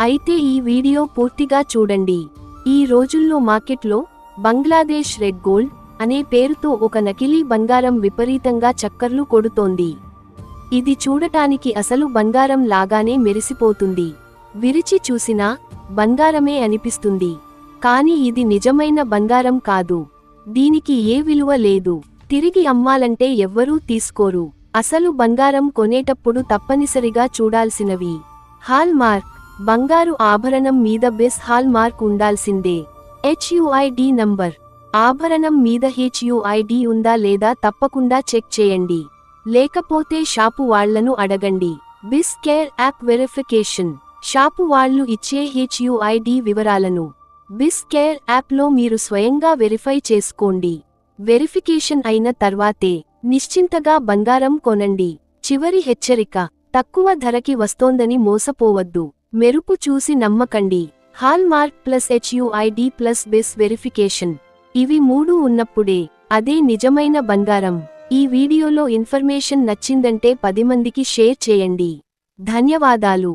అయితే ఈ వీడియో పూర్తిగా చూడండి. ఈ రోజుల్లో మార్కెట్లో బంగ్లాదేశ్ రెడ్ గోల్డ్ అనే పేరుతో ఒక నకిలీ బంగారం విపరీతంగా చక్కర్లు కొడుతోంది. ఇది చూడటానికి అసలు బంగారం లాగానే మెరిసిపోతుంది. విరిచి చూసినా బంగారమే అనిపిస్తుంది. కానీ ఇది నిజమైన బంగారం కాదు. దీనికి ఏ విలువ లేదు. తిరిగి అమ్మాలంటే ఎవ్వరూ తీసుకోరు. అసలు బంగారం కొనేటప్పుడు తప్పనిసరిగా చూడాల్సినవి: హాల్ మార్క్, బంగారు ఆభరణం మీద బెస్ హాల్ మార్క్ ఉండాల్సిందే. HUID నంబర్, ఆభరణం మీద HUID ఉందా లేదా తప్పకుండా చెక్ చేయండి. లేకపోతే షాపు వాళ్లను అడగండి. బిస్ కేర్ యాప్ వెరిఫికేషన్, షాపు వాళ్ళు ఇచ్చే HUID వివరాలను బిస్ కేర్ యాప్లో మీరు స్వయంగా వెరిఫై చేసుకోండి. వెరిఫికేషన్ అయిన తర్వాతే నిశ్చింతగా బంగారం కొనండి. చివరి హెచ్చరిక: తక్కువ ధరకి వస్తోందని మోసపోవద్దు. మెరుపు చూసి నమ్మకండి. Hallmark plus HUID plus బెస్ వెరిఫికేషన్, ఇవి మూడు ఉన్నప్పుడే అదే నిజమైన బంగారం. ఈ వీడియోలో ఇన్ఫర్మేషన్ నచ్చిందంటే 10 మందికి షేర్ చేయండి. ధన్యవాదాలు.